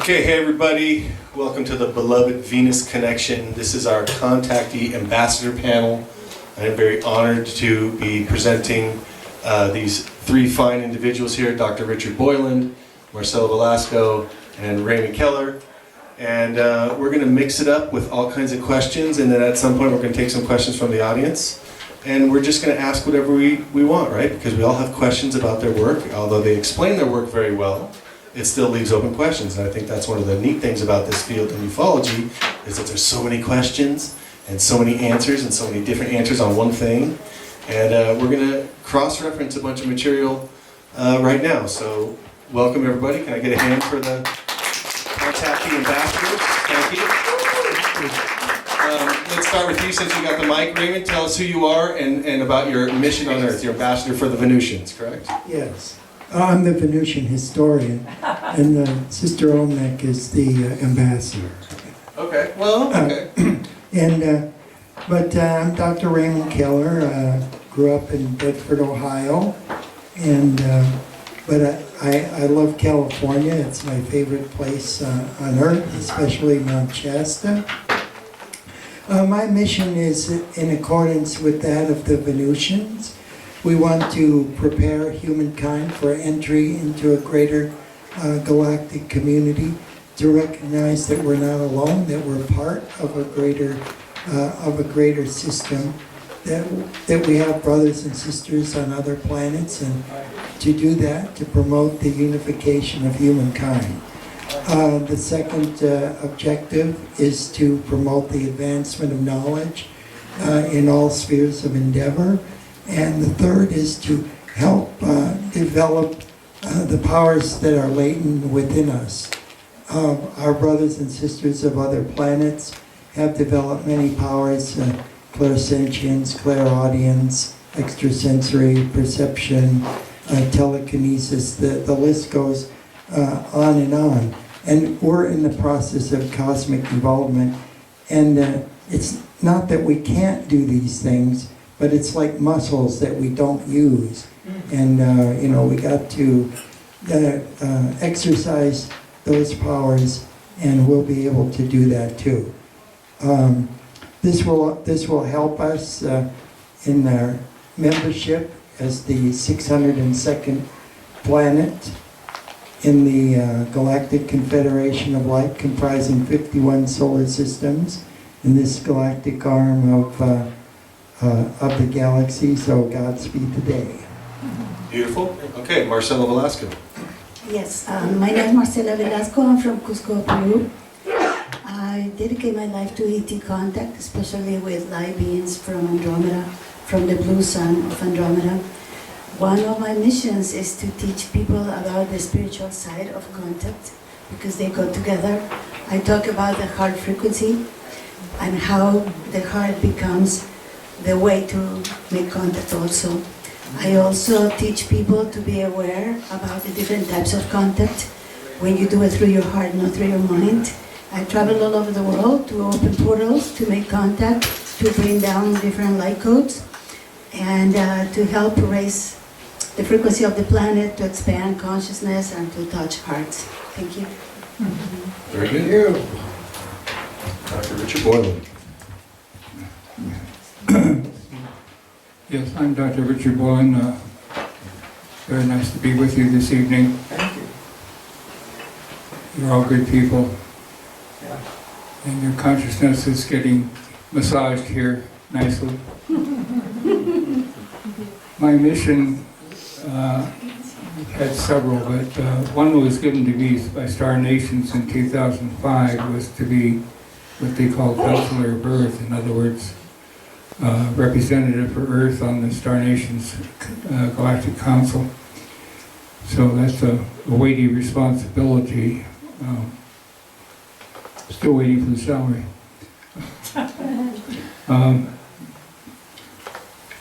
Okay, hey everybody, welcome to the beloved Venus Connection. This is our Contactee Ambassador panel. I'm very honored to be presenting these three fine individuals here, Dr. Richard Boylan, Marcela Velasco, and Raymond Keller. And we're going to mix it up with all kinds of questions, and then at some point we're going to take some questions from the audience. And we're just going to ask whatever we want, right? Because we all have questions about their work. Although they explain their work very well, it still leaves open questions. And I think that's one of the neat things about this field in ufology, is that there's so many questions and so many answers and so many different answers on one thing. And we're going to cross-reference a bunch of material right now. So welcome everybody. Can I get a hand for the Contactee ambassadors? Thank you. Let's start with you since you got the mic. Raymond, tell us who you are and about your mission on Earth. You're ambassador for the Venusians, correct? Yes. I'm the Venusian historian, and Sister Olmec is the ambassador. Okay, well, okay. But I'm Dr. Raymond Keller. Grew up in Bedford, Ohio, but I love California. It's my favorite place on Earth, especially Mt Shasta. My mission is in accordance with that of the Venusians. We want to prepare humankind for entry into a greater galactic community, to recognize that we're not alone, that we're part of a greater system, that we have brothers and sisters on other planets, and to do that, to promote the unification of humankind. The second objective is to promote the advancement of knowledge in all spheres of endeavor. And the third is to help develop the powers that are latent within us. Our brothers and sisters of other planets have developed many powers, clairsentience, clairaudience, extrasensory perception, telekinesis, the list goes on and on. And we're in the process of cosmic involvement. And it's not that we can't do these things, but it's like muscles that we don't use. And, we got to exercise those powers, and we'll be able to do that too. This will help us in our membership as the 602nd planet in the Galactic Confederation of Light, comprising 51 solar systems in this galactic arm of the galaxy. So Godspeed today. Beautiful. Okay, Marcela Velasco. Yes, my name is Marcela Velasco. I'm from Cusco, Peru. I dedicate my life to ET contact, especially with light beings from Andromeda, from the blue sun of Andromeda. One of my missions is to teach people about the spiritual side of contact, because they go together. I talk about the heart frequency and how the heart becomes the way to make contact also. I also teach people to be aware about the different types of contact when you do it through your heart, not through your mind. I travel all over the world to open portals, to make contact, to bring down different light codes, and to help raise the frequency of the planet, to expand consciousness, and to touch hearts. Thank you. Very good. Dr. Richard Boylan. Yes, I'm Dr. Richard Boylan. Very nice to be with you this evening. Thank you. You're all good people. Yeah. And your consciousness is getting massaged here nicely. My mission, we've had several, but one was given to me by Star Nations in 2005, was to be what they call Counselor of Earth. In other words, representative for Earth on the Star Nations Galactic Council. So that's a weighty responsibility. Still waiting for the salary.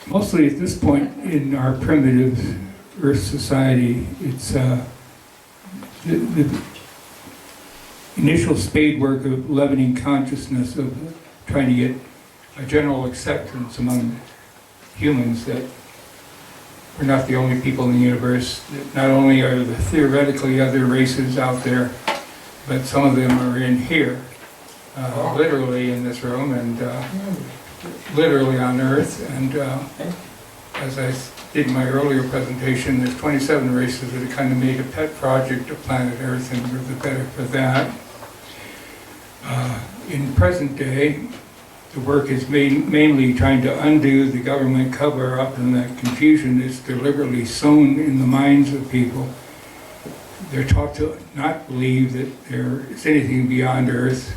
Mostly at this point in our primitive Earth society, it's the initial spade work of leavening consciousness, of trying to get a general acceptance among humans that we're not the only people in the universe, that not only are there theoretically other races out there, but some of them are in here, literally in this room, and literally on Earth. And as I did in my earlier presentation, there's 27 races that have kind of made a pet project of planet Earth, and we're the better for that. In present day, the work is mainly trying to undo the government cover-up, and that confusion is deliberately sown in the minds of people. They're taught to not believe that there is anything beyond Earth,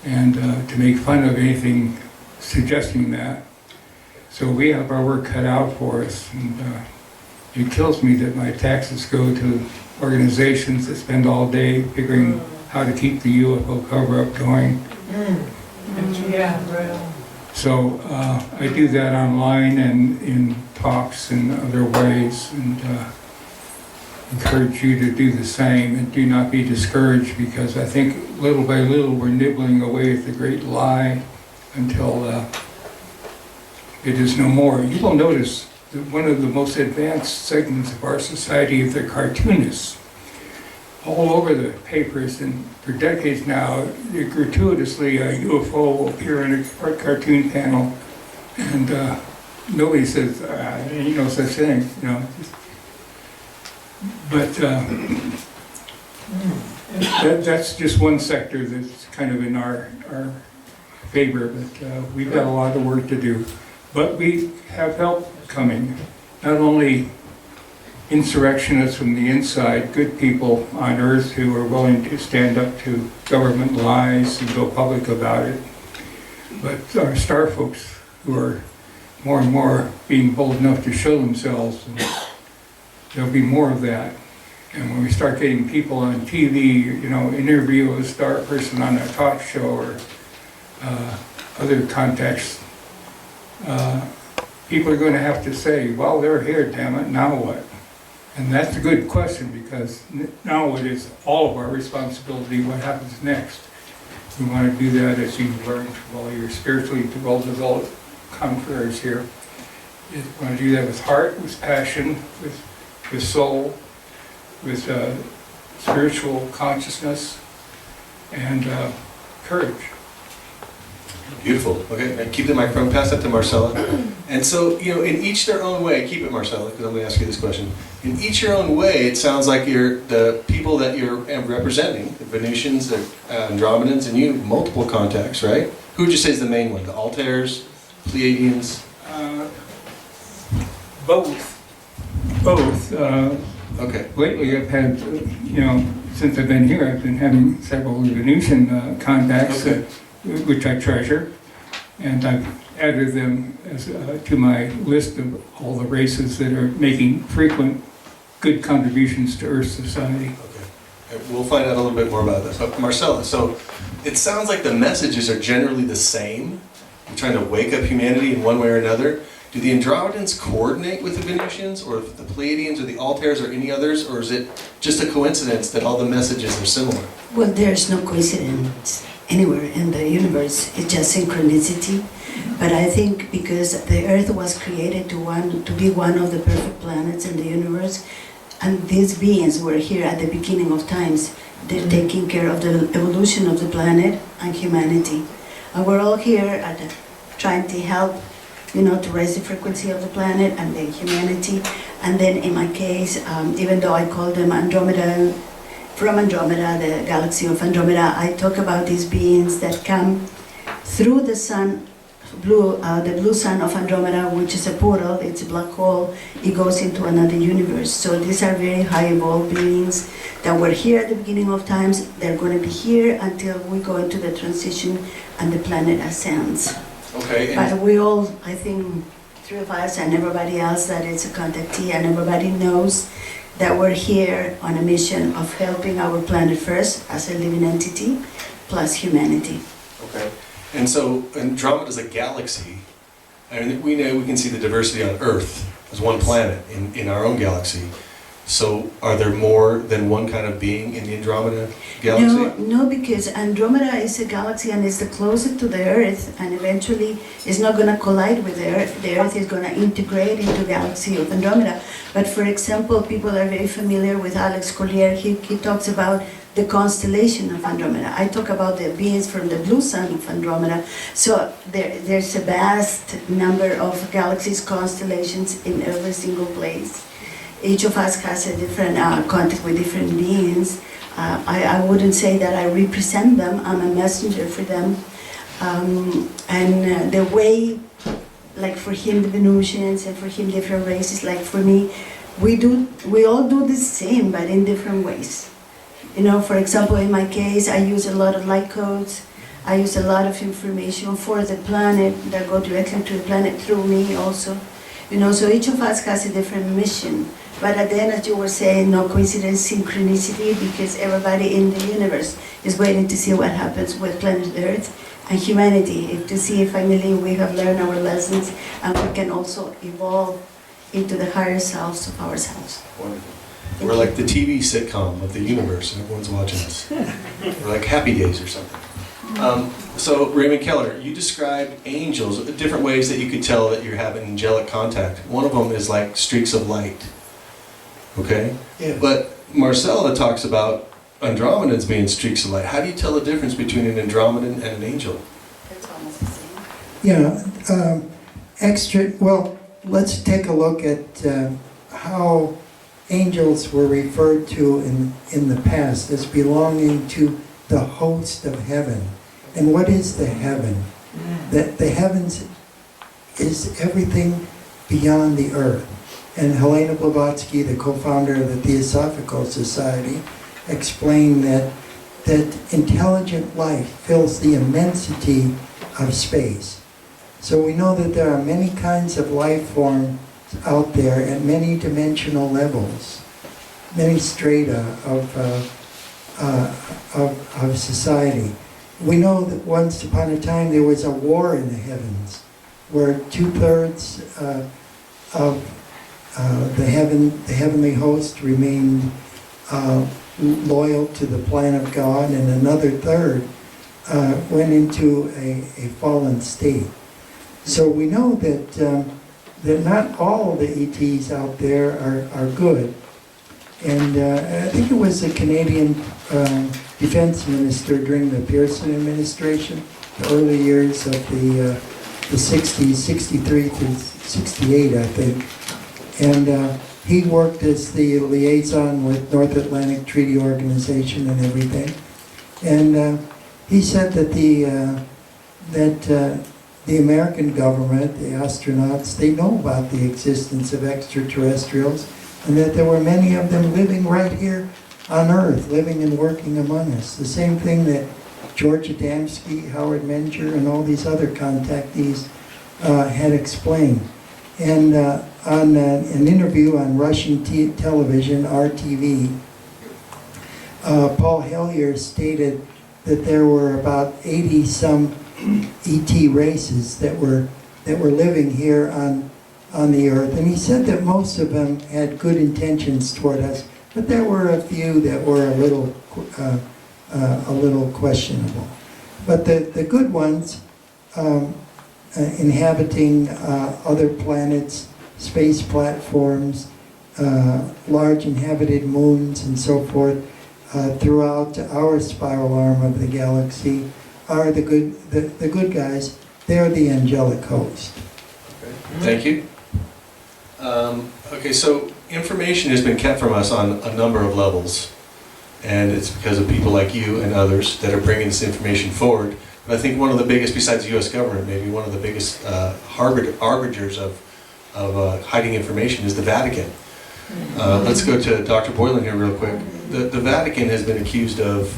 and to make fun of anything suggesting that. So we have our work cut out for us, and it kills me that my taxes go to organizations that spend all day figuring how to keep the UFO cover-up going. Yeah, right. So I do that online and in talks and other ways, and encourage you to do the same, and do not be discouraged, because I think little by little we're nibbling away at the great lie until it is no more. You will notice that one of the most advanced segments of our society is the cartoonists. All over the papers, and for decades now, gratuitously a UFO will appear in a cartoon panel, and nobody says, ain't no such thing, you know. But that's just one sector that's kind of in our favor, but we've got a lot of work to do. But we have help coming, not only insurrectionists from the inside, good people on Earth who are willing to stand up to government lies and go public about it, but our star folks who are more and more being bold enough to show themselves, and there'll be more of that. And when we start getting people on TV, you know, interview a star person on a talk show or other contacts, people are going to have to say, well, they're here, damn it, now what? And that's a good question, because now it is all of our responsibility what happens next. We want to do that, as you've learned from all your spiritually well-developed confreres here. We want to do that with heart, with passion, with soul, with spiritual consciousness, and courage. Beautiful. Okay, and keep the microphone. Pass that to Marcela. And so, you know, in each their own way, keep it, Marcela, because I'm going to ask you this question. In each your own way, it sounds like you're the people that you're representing, the Venusians, the Andromedans, and you have multiple contacts, right? Who would you say is the main one? The Altairs, Pleiadians? Both. Okay. Lately, I've had, you know, since I've been here, I've been having several Venusian contacts, Okay. Which I treasure, and I've added them as, to my list of all the races that are making frequent good contributions to Earth society. Okay. And we'll find out a little bit more about this. But Marcela, so it sounds like the messages are generally the same. You're trying to wake up humanity in one way or another. Do the Andromedans coordinate with the Venusians, or the Pleiadians, or the Altairs, or any others, or is it just a coincidence that all the messages are similar? Well, there's no coincidence anywhere in the universe. It's just synchronicity. But I think because the Earth was created to be one of the perfect planets in the universe, and these beings were here at the beginning of times, they're taking care of the evolution of the planet and humanity. And we're all here trying to help, you know, to raise the frequency of the planet and then humanity. And then in my case, even though I call them Andromeda, from Andromeda, the galaxy of Andromeda, I talk about these beings that come through the sun, the blue sun of Andromeda, which is a portal, it's a black hole, it goes into another universe. So these are very high evolved beings that were here at the beginning of times. They're going to be here until we go into the transition and the planet ascends. Okay. But we all, I think, three of us and everybody else that it's a contactee, and everybody knows that we're here on a mission of helping our planet first as a living entity, plus humanity. Okay. And so Andromeda is a galaxy. And we know we can see the diversity on Earth as one planet in our own galaxy. So are there more than one kind of being in the Andromeda galaxy? No, because Andromeda is a galaxy and is the closest to the Earth, and eventually it's not going to collide with the Earth. The Earth is going to integrate into the galaxy of Andromeda. But for example, people are very familiar with Alex Collier. He talks about the constellation of Andromeda. I talk about the beings from the blue sun of Andromeda. So there's a vast number of galaxies, constellations in every single place. Each of us has a different contact with different beings. I wouldn't say that I represent them. I'm a messenger for them. And the way, like for him, the Venusians, and for him, different races, like for me, we all do the same, but in different ways. You know, for example, in my case, I use a lot of light codes. I use a lot of information for the planet that go directly to the planet through me also. You know, so each of us has a different mission. But at the end, as you were saying, no coincidence, synchronicity, because everybody in the universe is waiting to see what happens with planet Earth and humanity, to see if finally we have learned our lessons and we can also evolve into the higher selves of ourselves. Wonderful. We're like the TV sitcom of the universe, and everyone's watching us. We're like Happy Days or something. So, Raymond Keller, you described angels, different ways that you could tell that you're having angelic contact. One of them is like streaks of light. Okay? Yeah. But Marcela talks about Andromedans being streaks of light. How do you tell the difference between an Andromedan and an angel? It's almost the same. Yeah, well, let's take a look at how angels were referred to in the past as belonging to the host of heaven. And what is the heaven? The heavens is everything beyond the earth. And Helena Blavatsky, the co-founder of the Theosophical Society, explained that intelligent life fills the immensity of space. So we know that there are many kinds of life forms out there at many dimensional levels, many strata of society. We know that once upon a time there was a war in the heavens, where 2/3 of the heavenly host remained loyal to the plan of God, and another third went into a fallen state. So we know that not all the ETs out there are good. And I think it was the Canadian defense minister during the Pearson administration, the early years of the 60s, 63 to 68, I think. And he worked as the liaison with North Atlantic Treaty Organization and everything. And he said that the American government, the astronauts, they know about the existence of extraterrestrials, and that there were many of them living right here on Earth, living and working among us. The same thing that George Adamski, Howard Menger, and all these other contactees had explained. And on an interview on Russian television, RTV, Paul Hellyer stated that there were about 80-some ET races that were living here on the Earth, and he said that most of them had good intentions toward us, but there were a few that were a little questionable. But the good ones, inhabiting other planets, space platforms, large inhabited moons, and so forth, throughout our spiral arm of the galaxy, are the good guys. They're the angelic host. Okay. Thank you. Okay, so information has been kept from us on a number of levels, and it's because of people like you and others that are bringing this information forward. But I think one of the biggest, besides the U.S. government, maybe one of the biggest harbingers of hiding information is the Vatican. Let's go to Dr. Boylan here real quick. The Vatican has been accused of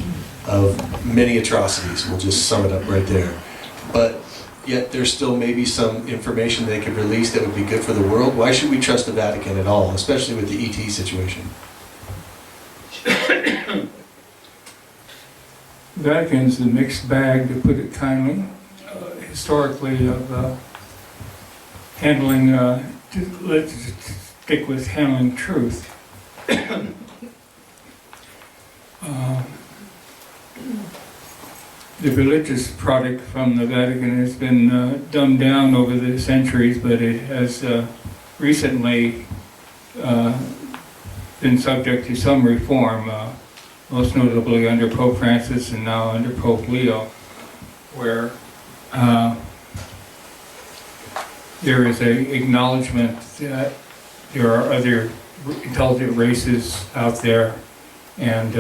many atrocities. We'll just sum it up right there. But yet there's still maybe some information they could release that would be good for the world. Why should we trust the Vatican at all, especially with the ET situation? Vatican's a mixed bag, to put it kindly, historically, of handling, let's stick with handling truth. The religious product from the Vatican has been dumbed down over the centuries, but it has recently been subject to some reform. most notably under Pope Francis and now under Pope Leo, where there is an acknowledgement that there are other intelligent races out there, and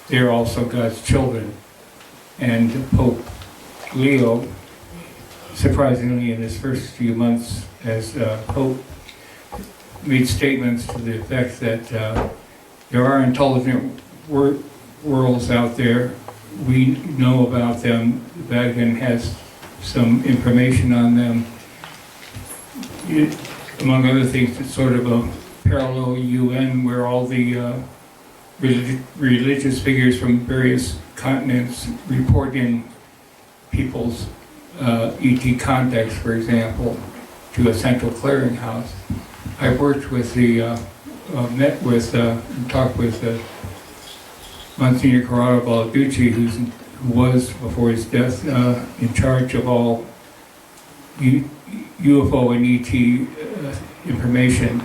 they're also God's children. And Pope Leo, surprisingly, in his first few months as Pope, made statements to the effect that there are intelligent worlds out there. We know about them. The Vatican has some information on them. Among other things, it's sort of a parallel UN where all the religious figures from various continents report in people's ET contacts, for example, to a central clearinghouse. I worked with met with, and talked with Monsignor Corrado Balducci, who was, before his death, in charge of all UFO and ET information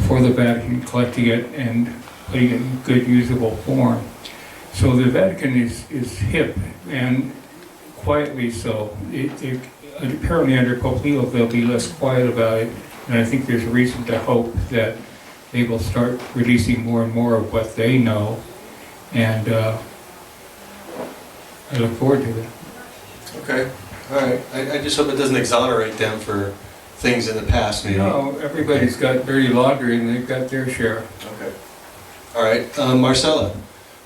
for the Vatican, collecting it and putting it in good, usable form. So the Vatican is hip, and quietly so. Apparently under Pope Leo they'll be less quiet about it, and I think there's reason to hope that they will start releasing more and more of what they know, and I look forward to that. Okay, all right. I just hope it doesn't exonerate them for things in the past, maybe. No, everybody's got dirty laundry and they've got their share. Okay. All right, Marcela,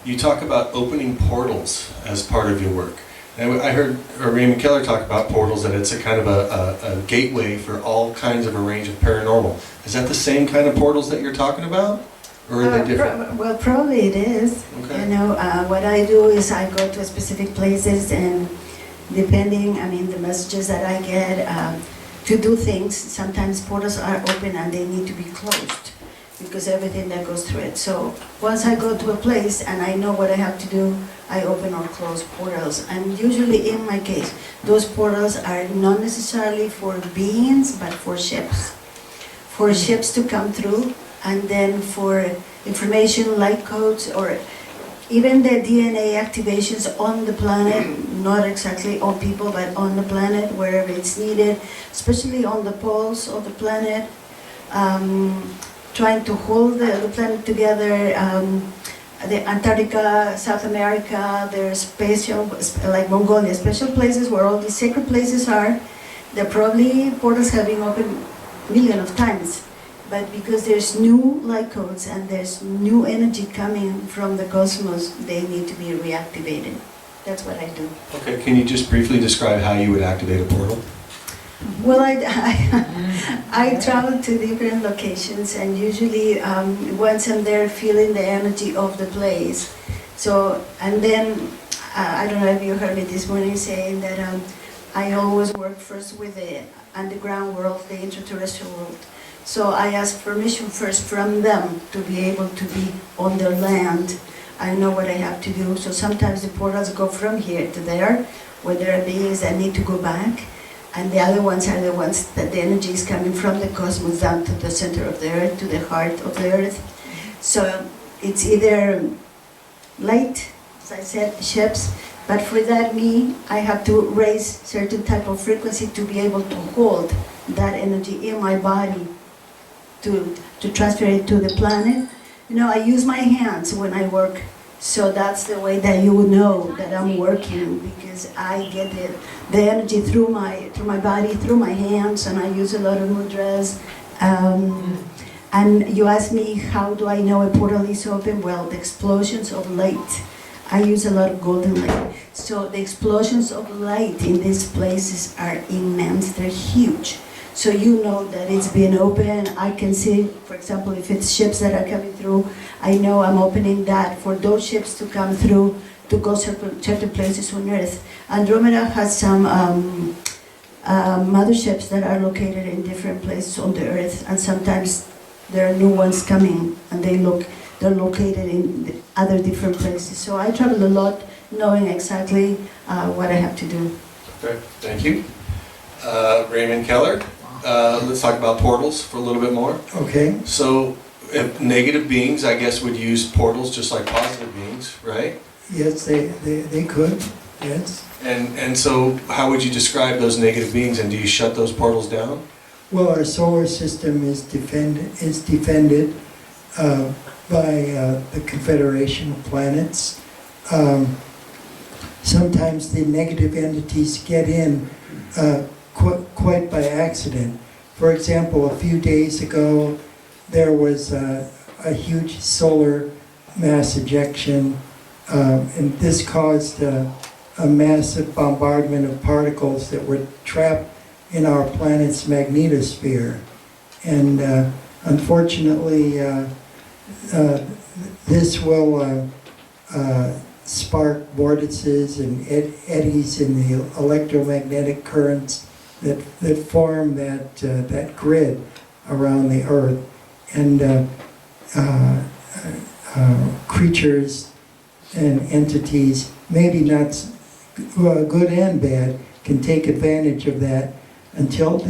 you talk about opening portals as part of your work. And I heard Raymond Keller talk about portals, that it's a kind of a gateway for all kinds of a range of paranormal. Is that the same kind of portals that you're talking about? Or are they different? Well, probably it is. Okay. You know, what I do is I go to specific places, and depending, I mean, the messages that I get to do things, sometimes portals are open and they need to be closed because everything that goes through it. So once I go to a place and I know what I have to do, I open or close portals. And usually in my case, those portals are not necessarily for beings, but for ships. For ships to come through, and then for information, light codes, or even the DNA activations on the planet, not exactly on people, but on the planet, wherever it's needed, especially on the poles of the planet, trying to hold the planet together. The Antarctica, South America, there's special, like Mongolia, special places where all these sacred places are. They're probably portals have been opened millions of times, but because there's new light codes and there's new energy coming from the cosmos, they need to be reactivated. That's what I do. Okay, can you just briefly describe how you would activate a portal? Well, I travel to different locations, and usually once I'm there, feeling the energy of the place. So, and then I don't know if you heard me this morning saying that I always work first with the underground world, the extraterrestrial world. So I ask permission first from them to be able to be on their land. I know what I have to do. So sometimes the portals go from here to there, where there are beings that need to go back. And the other ones are the ones that the energy is coming from the cosmos down to the center of the earth, to the heart of the earth. So it's either light, as I said, ships, but for that I have to raise certain type of frequency to be able to hold that energy in my body to transfer it to the planet. You know, I use my hands when I work. So that's the way that you would know that I'm working, because I get the energy through my body, through my hands, and I use a lot of mudras. And you ask me, how do I know a portal is open? Well, the explosions of light. I use a lot of golden light. So the explosions of light in these places are immense, they're huge. So you know that it's been open. I can see, for example, if it's ships that are coming through, I know I'm opening that for those ships to come through to go certain places on Earth. Andromeda has some motherships that are located in different places on the Earth, and sometimes there are new ones coming, and they're located in other different places. So I travel a lot, knowing exactly what I have to do. Okay, thank you. Raymond Keller, let's talk about portals for a little bit more. Okay. So Negative beings, I guess, would use portals just like positive beings, right? Yes, they could, yes. And so how would you describe those negative beings, and do you shut those portals down? Well, our solar system is defended by the Confederation of Planets. Sometimes the negative entities get in quite by accident. For example, a few days ago, there was a huge solar mass ejection, and this caused a massive bombardment of particles that were trapped in our planet's magnetosphere. And unfortunately, this will spark vortices and eddies in the electromagnetic currents that form that grid around the Earth. And creatures and entities, maybe not good and bad, can take advantage of that until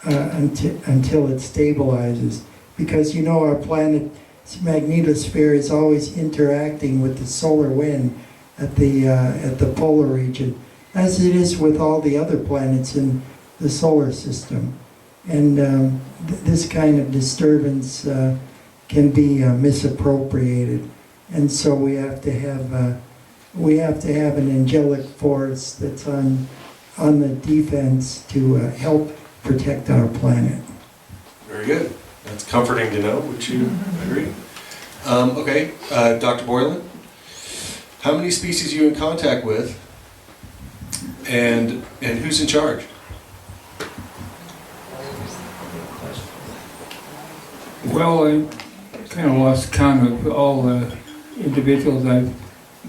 until it stabilizes. Because you know our planet's magnetosphere is always interacting with the solar wind at the polar region, as it is with all the other planets in the solar system. And this kind of disturbance can be misappropriated, and so we have to have an angelic force that's on the defense to help protect our planet. Very good. That's comforting to know. Would you agree? Okay, Dr. Boylan, how many species are you in contact with, and who's in charge? Well, I kind of lost count of all the individuals I've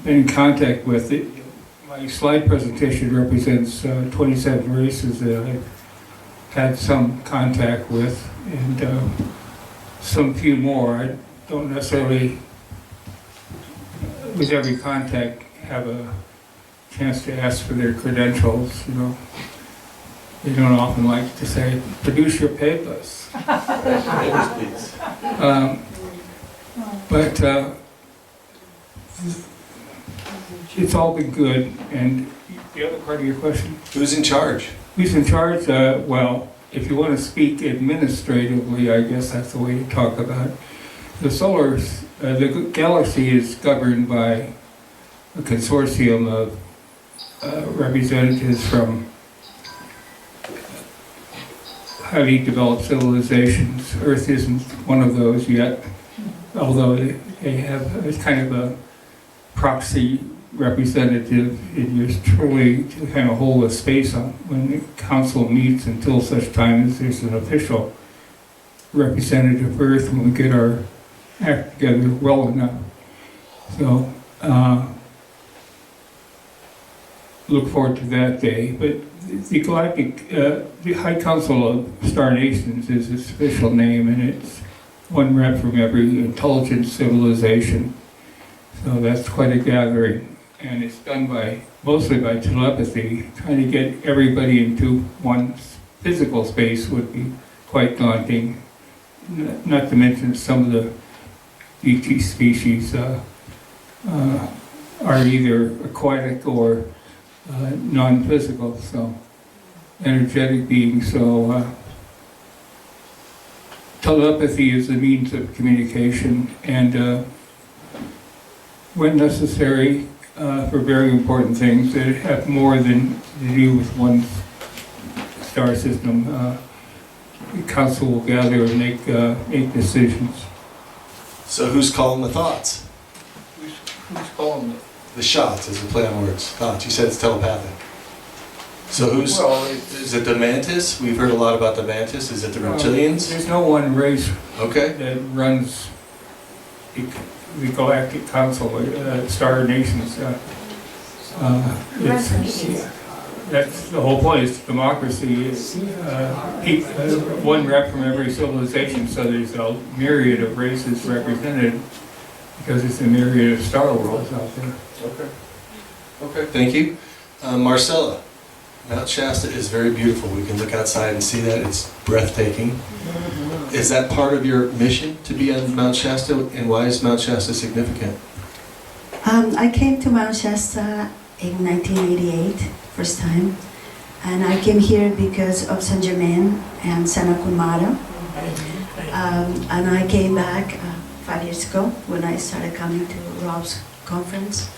been in contact with. My slide presentation represents 27 races that I've had some contact with, and some few more. I don't necessarily, with every contact, have a chance to ask for their credentials, you know. They don't often like to say, produce your papers. But it's all been good. And the other part of your question? Who's in charge? Who's in charge? Well, if you want to speak administratively, I guess that's the way to talk about it. The galaxy is governed by a consortium of representatives from highly developed civilizations. Earth isn't one of those yet, although they have a kind of a proxy representative in just truly to kind of hold a space on when the council meets until such time as there's an official representative of Earth when we get our act together well enough. So look forward to that day. But the Galactic, the High Council of Star Nations is its official name, and it's one rep from every intelligent civilization. So that's quite a gathering, and it's done mostly by telepathy. Trying to get everybody into one physical space would be quite daunting. Not to mention some of the ET species are either aquatic or non-physical, so energetic beings. So telepathy is a means of communication, and when necessary, for very important things that have more than to do with one star system, the council will gather and make decisions. So who's calling the thoughts? Who's calling it? The shots, as a play on words. Thoughts. You said it's telepathic. So who's? Well, is it the mantis? We've heard a lot about the mantis. Is it the reptilians? There's no one race Okay. that runs the Galactic Council, Star Nations. That's the whole point. It's democracy. It's one rep from every civilization, so there's a myriad of races represented because it's a myriad of star worlds out there. Okay. Okay. Thank you, Marcela. Mount Shasta is very beautiful. We can look outside and see that. It's breathtaking. Is that part of your mission to be on Mount Shasta? And why is Mount Shasta significant? I came to Mount Shasta in 1988, first time. And I came here because of San Germain and Santa Cumara. And I came back 5 years ago when I started coming to Rob's conference.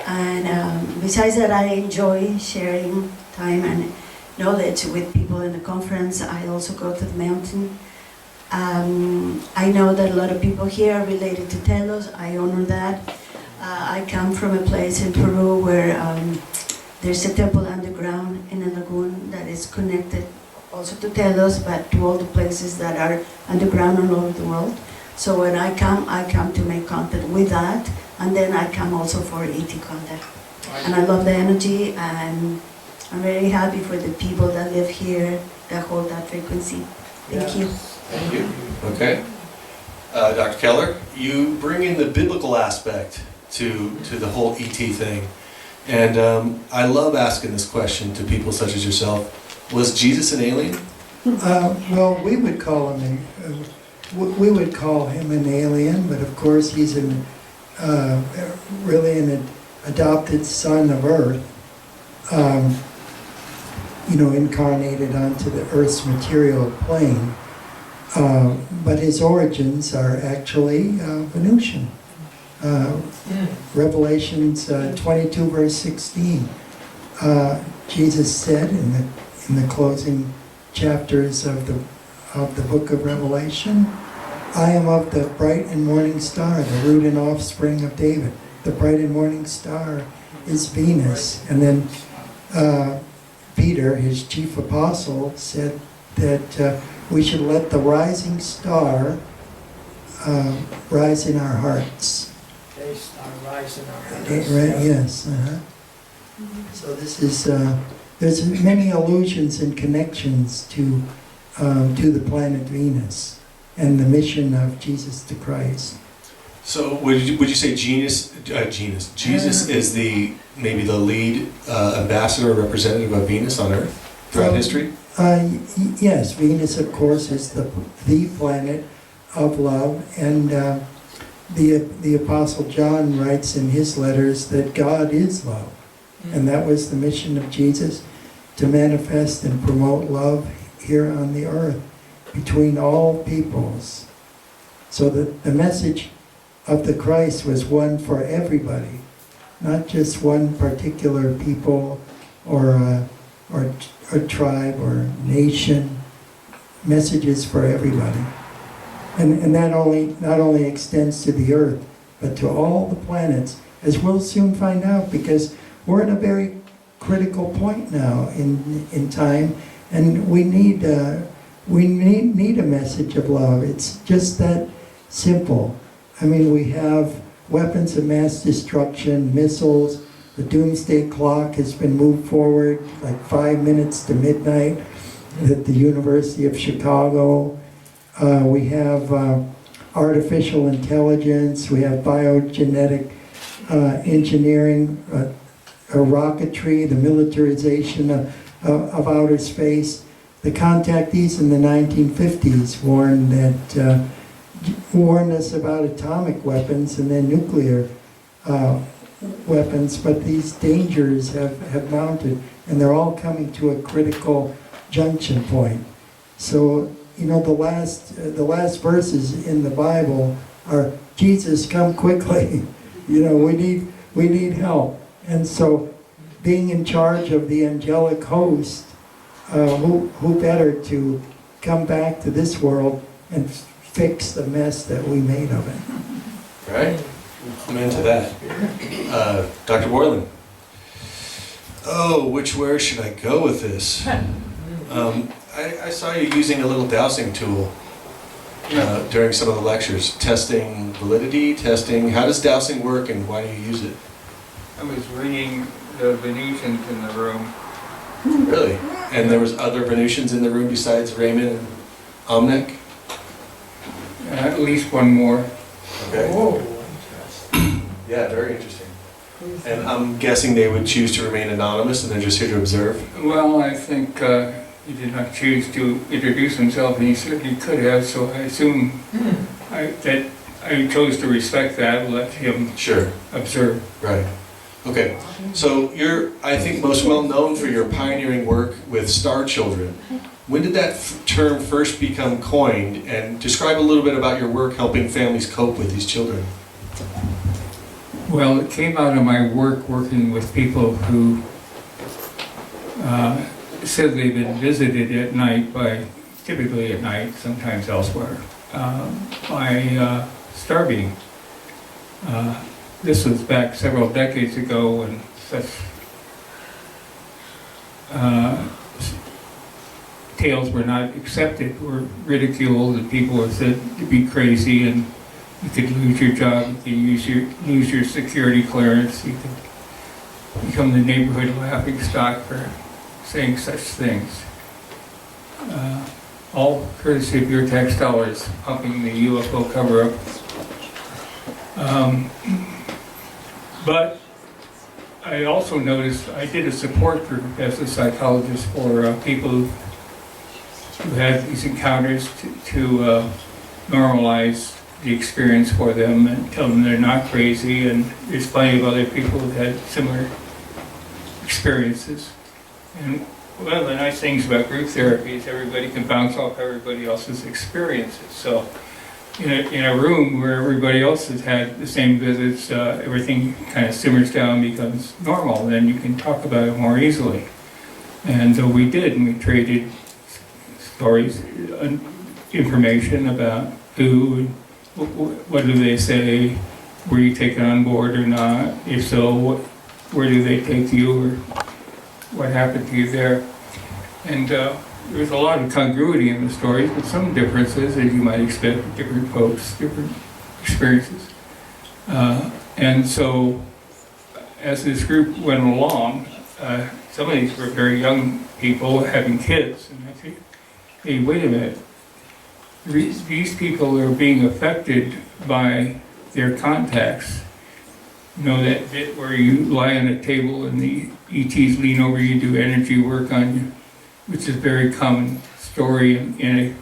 And besides that, I enjoy sharing time and knowledge with people in the conference. I also go to the mountain. I know that a lot of people here are related to Telos. I honor that. I come from a place in Peru where there's a temple underground in a lagoon that is connected also to Telos, but to all the places that are underground all over the world. So when I come to make contact with that, and then I come also for ET contact. And I love the energy, and I'm very happy for the people that live here that hold that frequency. Thank you. Thank you. Okay. Dr. Keller, you bring in the biblical aspect to the whole ET thing. And I love asking this question to people such as yourself. Was Jesus an alien? Well, we would call him an alien, but of course he's really an adopted son of Earth, incarnated onto the Earth's material plane. But his origins are actually Venusian. Revelations 22 verse 16. Jesus said in the closing chapters of the book of Revelation, I am of the bright and morning star, the root and offspring of David. The bright and morning star is Venus. And then Peter, his chief apostle, said that we should let the rising star rise in our hearts. They start rising our Yes. So this is there's many allusions and connections to the planet Venus and the mission of Jesus the Christ. So would you say Jesus is maybe the lead ambassador or representative of Venus on Earth throughout history? Yes, Venus, of course, is the planet of love, and the Apostle John writes in his letters that God is love, and that was the mission of Jesus, to manifest and promote love here on the earth between all peoples. So the message of the Christ was one for everybody, not just one particular people or tribe or nation. Messages for everybody. And that not only extends to the earth, but to all the planets, as we'll soon find out, because we're at a very critical point now in time, and we need a message of love. It's just that simple. I mean, we have weapons of mass destruction, missiles. The doomsday clock has been moved forward like 5 minutes to midnight at the University of Chicago. We have artificial intelligence. We have biogenetic engineering, rocketry, the militarization of outer space. The Contactees in the 1950s warned us about atomic weapons and then nuclear weapons, but these dangers have mounted, and they're all coming to a critical junction point. So, the last verses in the Bible are, Jesus, come quickly. We need help. And so, being in charge of the angelic host, who better to come back to this world and fix the mess that we made of it. Right? I'm into that. Dr. Boylan. Where should I go with this? I saw you using a little dowsing tool during some of the lectures, testing validity, how does dowsing work and why do you use it? I was reading the Venusians in the room. Really? And there was other Venusians in the room besides Raymond and Omnek? At least one more. Okay. Oh, interesting. Yeah, very interesting. And I'm guessing they would choose to remain anonymous and they're just here to observe? Well, I think he did not choose to introduce himself, and he certainly could have, so I assume that I chose to respect that and let him Sure. observe. Right. Okay. So you're, I think, most well known for your pioneering work with star children. When did that term first become coined? And describe a little bit about your work helping families cope with these children. Well, it came out of my work working with people who said they've been visited at night by, typically at night, sometimes elsewhere, by star being. This was back several decades ago when such tales were not accepted, were ridiculed, and people were said to be crazy, and you could lose your job, you could lose your security clearance, you could become the neighborhood laughing stock for saying such things. All courtesy of your tax dollars pumping the UFO cover-up. But I also noticed, I did a support group as a psychologist for people who had these encounters to normalize the experience for them and tell them they're not crazy, and there's plenty of other people who've had similar experiences. And one of the nice things about group therapy is everybody can bounce off everybody else's experiences. So in a room where everybody else has had the same visits, everything kind of simmers down, becomes normal, then you can talk about it more easily. And so we did, and we traded stories, information about who, what do they say, were you taken on board or not, if so, where do they take you, or what happened to you there. And there's a lot of congruity in the stories, but some differences, as you might expect, with different folks, different experiences. And so, as this group went along, some of these were very young people having kids, and I think, hey, wait a minute, these people are being affected by their contacts. You know, that bit where you lie on a table and the ETs lean over you, do energy work on you, which is a very common story in a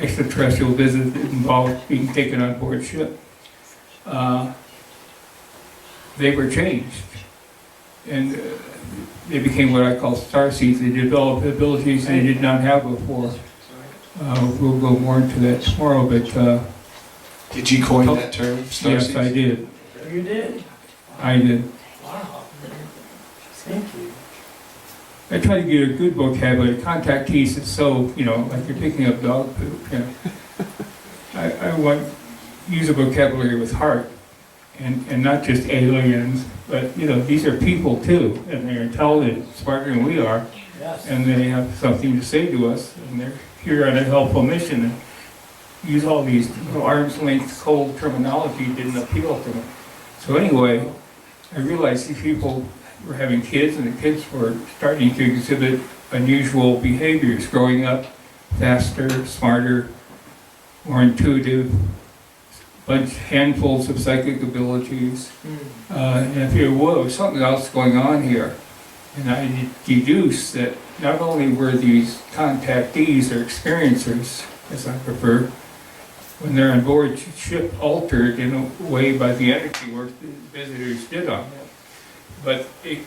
extraterrestrial visit that involved being taken on board ship. They were changed, and they became what I call starseeds. They developed abilities they did not have before. We'll go more into that tomorrow, but... Did you coin that term, starseeds? Yes, I did. You did? I did. Wow. Thank you. I try to get a good vocabulary. Contactees is so, you know, like you're picking up dog poop. You know. I want to use a vocabulary with heart, and not just aliens, but, you know, these are people too, and they're intelligent, smarter than we are, Yes. and they have something to say to us, and they're here on a helpful mission, and use all these arm's length cold terminology didn't appeal to me. So anyway, I realized these people were having kids, and the kids were starting to exhibit unusual behaviors, growing up faster, smarter, more intuitive, handfuls of psychic abilities. And I figured, whoa, there's something else going on here. And I deduced that not only were these contactees or experiencers, as I prefer, when they're on board ship altered in a way by the energy work the visitors did on them, but it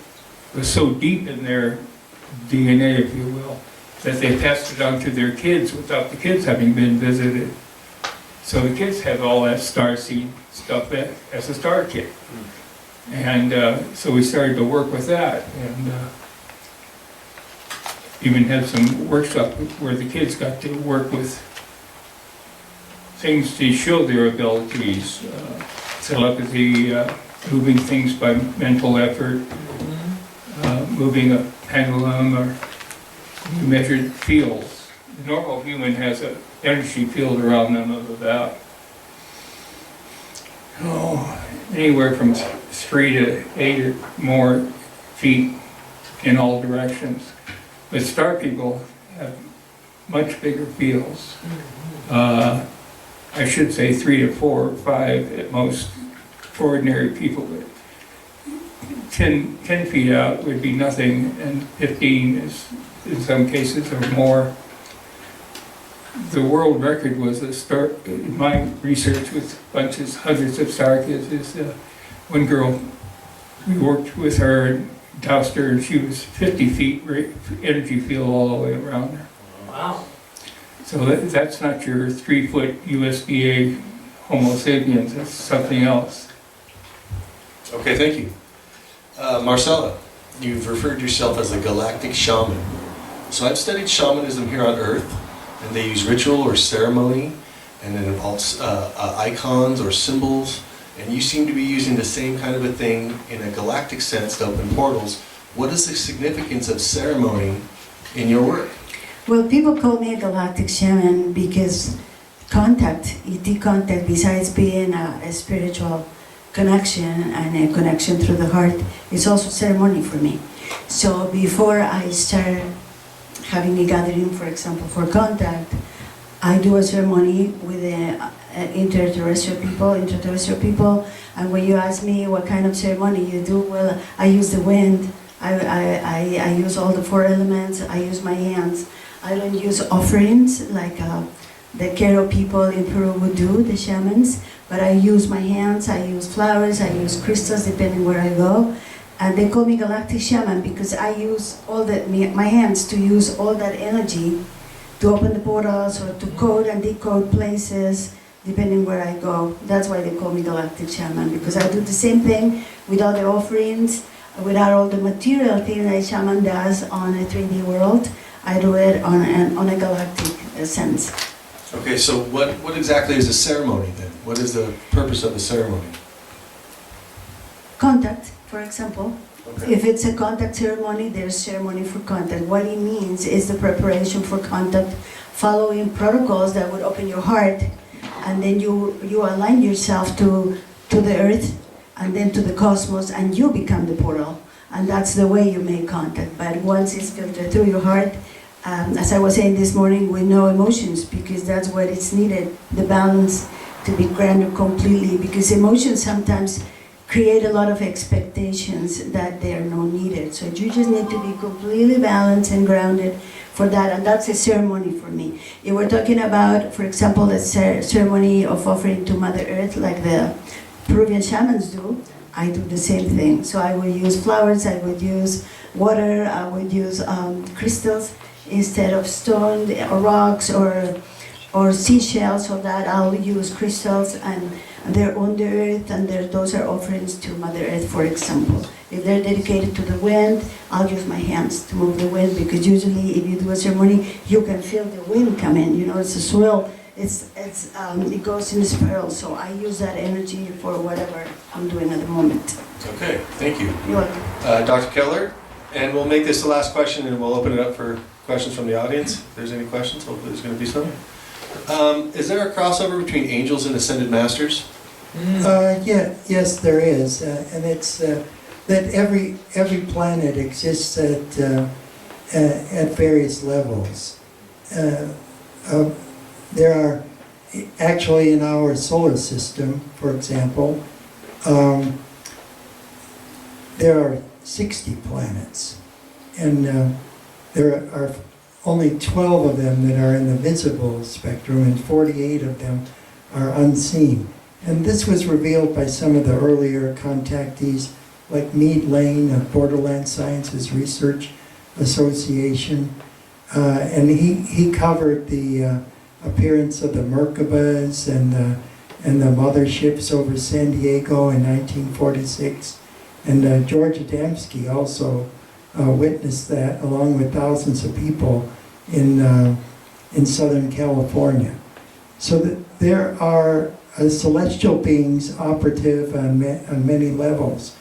was so deep in their DNA, if you will, that they passed it on to their kids without the kids having been visited. So the kids have all that starseed stuff as a star kid. And so we started to work with that, and even had some workshop where the kids got to work with things to show their abilities, telepathy, moving things by mental effort, moving a pendulum, or measured fields. The normal human has an energy field around them of about anywhere from 3 to 8 or more feet in all directions. But star people have much bigger fields. I should say 3 to 4 or 5 at most for ordinary people. But 10 feet out would be nothing, and 15 is in some cases or more. The world record was in my research with bunches, hundreds of star kids, is one girl, we worked with her and doused her, and she was 50 feet energy field all the way around her. Wow. So that's not your 3-foot USDA Homo sapiens, that's something else. Okay, thank you. Marcela, you've referred to yourself as a galactic shaman. So I've studied shamanism here on Earth, and they use ritual or ceremony, and it involves icons or symbols, and you seem to be using the same kind of a thing in a galactic sense to open portals. What is the significance of ceremony in your work? Well, people call me a galactic shaman because ET contact, besides being a spiritual connection and a connection through the heart, is also ceremony for me. So before I start having a gathering, for example, for contact, I do a ceremony with interterrestrial people, and when you ask me what kind of ceremony you do, well, I use the wind, I use all the 4 elements, I use my hands. I don't use offerings like the Kero people in Peru would do, the shamans, but I use my hands, I use flowers, I use crystals depending where I go. And they call me Galactic Shaman because I use my hands to use all that energy to open the portals or to code and decode places depending where I go. That's why they call me Galactic Shaman, because I do the same thing without the offerings, without all the material thing that a shaman does on a 3D world. I do it on a galactic sense. Okay, so what exactly is a ceremony then? What is the purpose of the ceremony? Contact, for example. Okay. If it's a contact ceremony, there's ceremony for contact. What it means is the preparation for contact, following protocols that would open your heart, and then you align yourself to the earth, and then to the cosmos, and you become the portal. And that's the way you make contact. But once it's filtered through your heart, as I was saying this morning, with no emotions, because that's what it's needed, the balance to be grounded completely, because emotions sometimes create a lot of expectations that they are not needed. So you just need to be completely balanced and grounded for that, and that's a ceremony for me. If we're talking about, for example, a ceremony of offering to Mother Earth, like the Peruvian shamans do, I do the same thing. So I would use flowers, I would use water, I would use crystals instead of stone or rocks or seashells. So that I'll use crystals, and they're on the earth, and those are offerings to Mother Earth, for example. If they're dedicated to the wind, I'll use my hands to move the wind, because usually if you do a ceremony, you can feel the wind come in. You know, it's a swirl. It goes in a spiral, so I use that energy for whatever I'm doing at the moment. Okay, thank you. You're welcome. Dr. Keller, and we'll make this the last question, and we'll open it up for questions from the audience. If there's any questions, hopefully there's going to be some. Is there a crossover between angels and ascended masters? Yes, there is, and it's that every planet exists at various levels. There are actually in our solar system, for example, there are 60 planets, and there are only 12 of them that are in the visible spectrum, and 48 of them are unseen. And this was revealed by some of the earlier contactees, like Mead Lane of Borderland Sciences Research Association, and he covered the appearance of the Merkabas and the motherships over San Diego in 1946, and George Adamski also witnessed that, along with thousands of people in Southern California. So that there are celestial beings operative on many levels.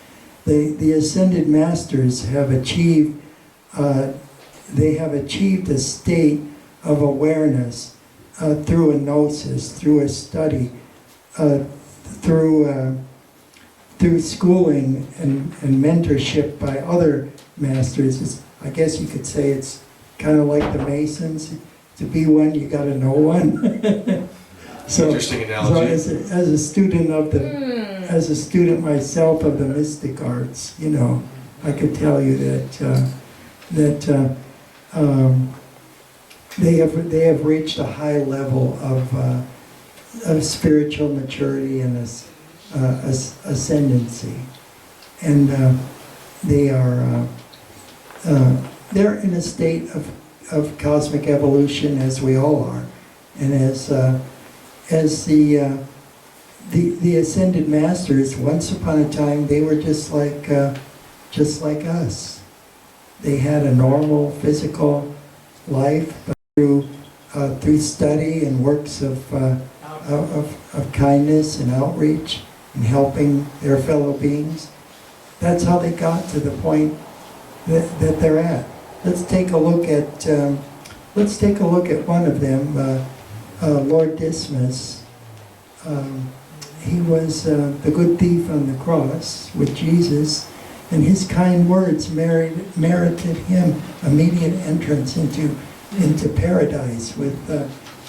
The ascended masters have achieved a state of awareness through a gnosis, through a study, through schooling and mentorship by other masters. I guess you could say it's kind of like the Masons. To be one, you got to know one. So, Interesting analogy. So as a student of the as a student myself of the mystic arts, you know, I could tell you that they have reached a high level of spiritual maturity and ascendancy, and they're in a state of cosmic evolution, as we all are, and as the ascended masters, once upon a time, they were just like us. They had a normal physical life, but through study and works of kindness and outreach and helping their fellow beings, that's how they got to the point that they're at. Let's take a look at one of them, Lord Dismas. He was the good thief on the cross with Jesus, and his kind words merited him immediate entrance into paradise with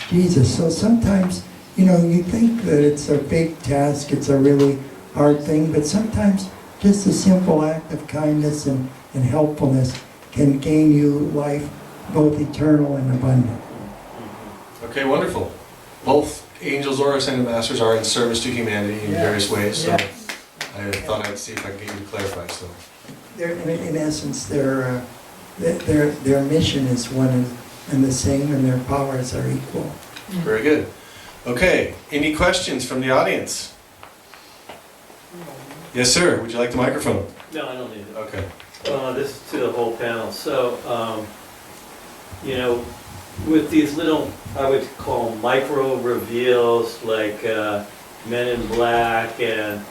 Jesus. So sometimes, you know, you think that it's a big task, it's a really hard thing, but sometimes just a simple act of kindness and helpfulness can gain you life, both eternal and abundant. Okay, wonderful. Both angels or ascended masters are in service to humanity in various ways, so I thought I'd see if I could get you to clarify. So, In essence, their mission is one and the same, and their powers are equal. very good. Okay, any questions from the audience? Yes, sir. Would you like the microphone? No, I don't need it. Okay. This is to the whole panel. So, you know, with these little, I would call them micro reveals, like Men in Black and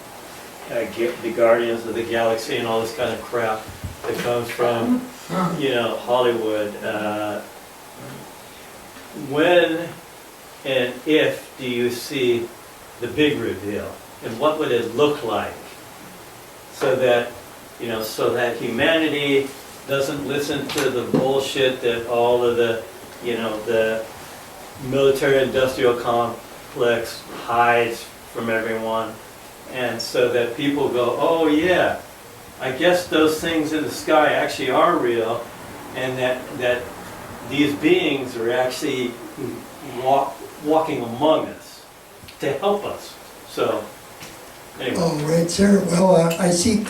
the Guardians of the Galaxy and all this kind of crap that comes from, you know, Hollywood. When and if do you see the big reveal? And what would it look like? So that, you know, so that humanity doesn't listen to the bullshit that all of the, you know, the military-industrial complex hides from everyone, and so that people go, oh yeah, I guess those things in the sky actually are real, and that these beings are actually walking among us to help us. So, anyway. Oh, right, sir. Well, I see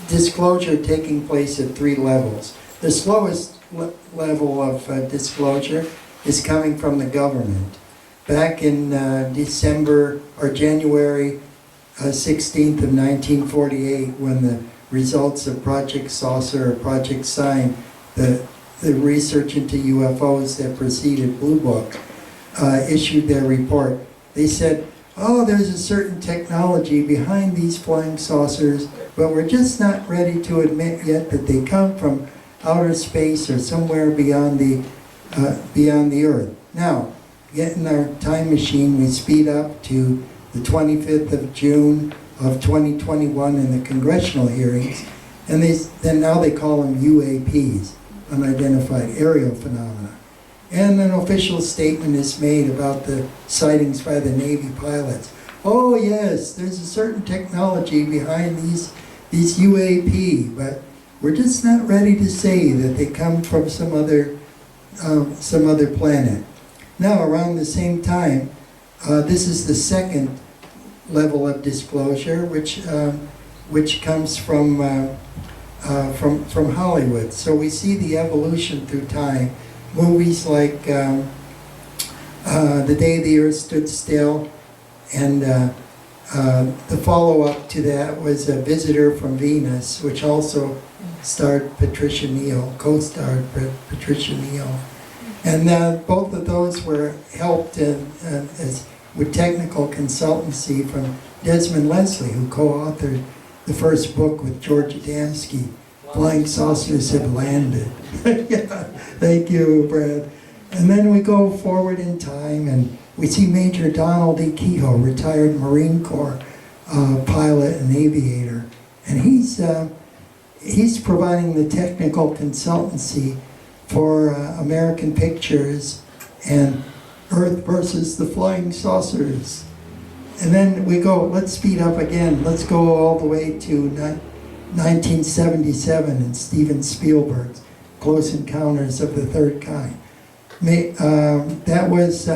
disclosure taking place at 3 levels. The slowest level of disclosure is coming from the government. Back in January 16th of 1948, when the results of Project Saucer or Project Sign, the research into UFOs that preceded Blue Book, issued their report. They said, oh, there's a certain technology behind these flying saucers, but we're just not ready to admit yet that they come from outer space or somewhere beyond the Earth. Now, get in our time machine, we speed up to the 25th of June of 2021 in the congressional hearings, and now they call them UAPs, unidentified aerial phenomena. And an official statement is made about the sightings by the Navy pilots. Oh yes, there's a certain technology behind these UAP, but we're just not ready to say that they come from some other planet. Now, around the same time, this is the second level of disclosure, which comes from Hollywood. So we see the evolution through time. Movies like The Day the Earth Stood Still, and the follow-up to that was A Visitor from Venus, which also starred Patricia Neal, co-starred Patricia Neal. And both of those were helped with technical consultancy from Desmond Leslie, who co-authored the first book with George Adamski, Flying Saucers Have Landed. Yeah, thank you, Bret. And then we go forward in time, and we see Major Donald E. Kehoe, retired Marine Corps pilot and aviator. And he's providing the technical consultancy for American Pictures and Earth versus the Flying Saucers. And then we go, let's speed up again. Let's go all the way to 1977 and Steven Spielberg's Close Encounters of the Third Kind. That was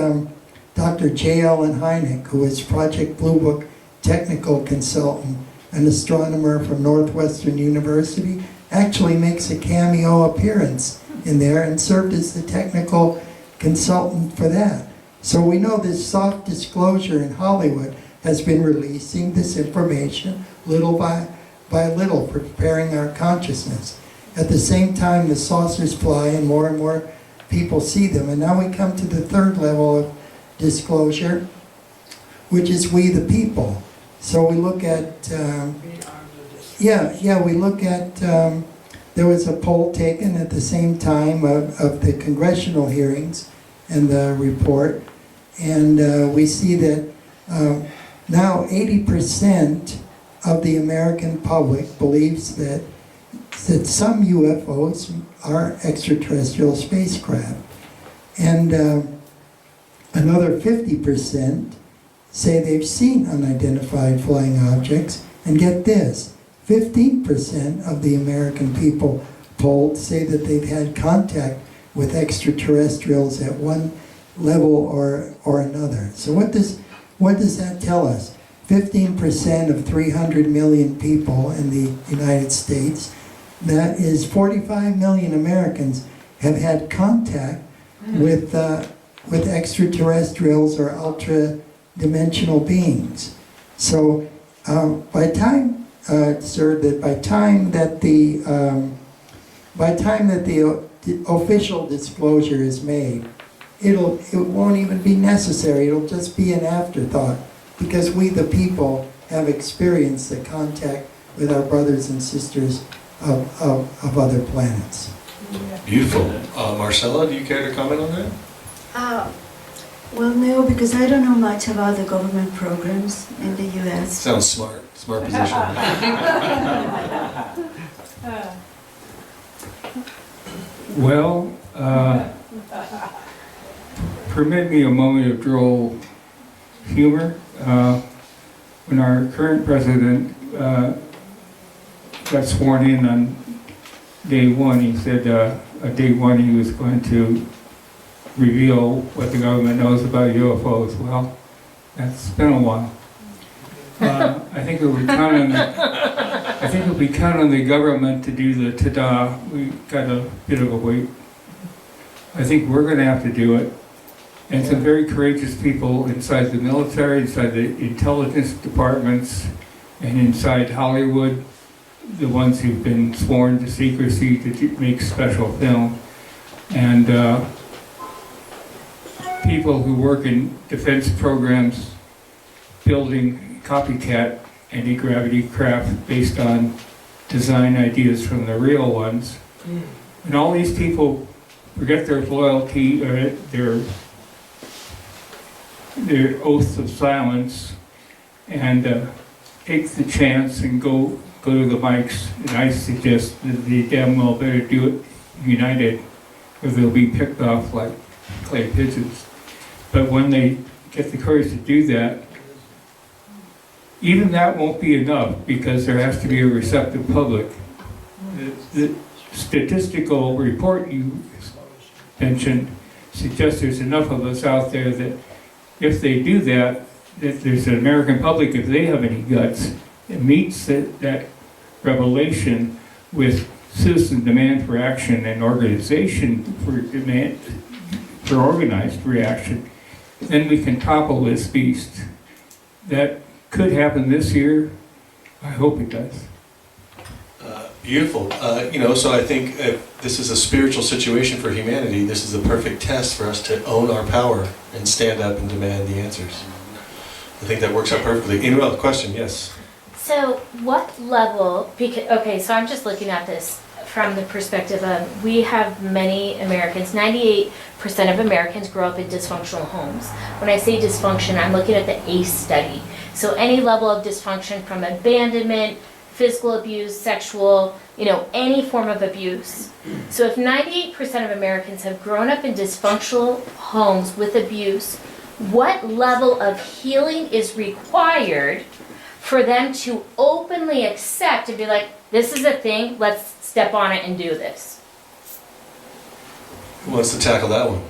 Dr. J. Allen Hynek, who is Project Blue Book technical consultant, an astronomer from Northwestern University, actually makes a cameo appearance in there and served as the technical consultant for that. So we know this soft disclosure in Hollywood has been releasing this information little by little, preparing our consciousness. At the same time, the saucers fly and more people see them. And now we come to the third level of disclosure, which is we the people. So we look at, we look at, there was a poll taken at the same time of the congressional hearings and the report, and we see that now 80% of the American public believes that some UFOs are extraterrestrial spacecraft, and another 50% say they've seen unidentified flying objects, and get this, 15% of the American people polled say that they've had contact with extraterrestrials at one level or another. So what does that tell us? 15% of 300 million people in the United States, that is 45 million Americans, have had contact with extraterrestrials or ultra-dimensional beings. So by time that the official disclosure is made, it won't even be necessary. It'll just be an afterthought, because we the people have experienced the contact with our brothers and sisters of other planets. Beautiful. Marcela, do you care to comment on that? Well, no, because I don't know much about the government programs in the U.S. Sounds smart. Smart position. Well, permit me a moment of droll humor. When our current president got sworn in on day one, he said on day one he was going to reveal what the government knows about UFOs. Well, that's been a while. I think it would count on the government to do the ta-da. We got a bit of a wait. I think we're going to have to do it. And some very courageous people inside the military, inside the intelligence departments, and inside Hollywood, the ones who've been sworn to secrecy to make special film, and people who work in defense programs building copycat anti-gravity craft based on design ideas from the real ones. And all these people forget their loyalty, or their oaths of silence, and take the chance and go to the mics. And I suggest that they damn well better do it united, or they'll be picked off like clay pigeons. But when they get the courage to do that, even that won't be enough, because there has to be a receptive public. The statistical report you mentioned suggests there's enough of us out there that if they do that, if there's an American public, if they have any guts, it meets that revelation with citizen demand for action and organization for demand for organized reaction, then we can topple this beast. That could happen this year. I hope it does. Beautiful. So I think if this is a spiritual situation for humanity, this is a perfect test for us to own our power and stand up and demand the answers. I think that works out perfectly. Email question, yes. So what level, so I'm just looking at this from the perspective of, we have many Americans, 98% of Americans grow up in dysfunctional homes. When I say dysfunction, I'm looking at the ACE study. So any level of dysfunction, from abandonment, physical abuse, sexual, any form of abuse. So if 98% of Americans have grown up in dysfunctional homes with abuse, what level of healing is required for them to openly accept and be like, this is a thing, let's step on it and do this? Who wants to tackle that one?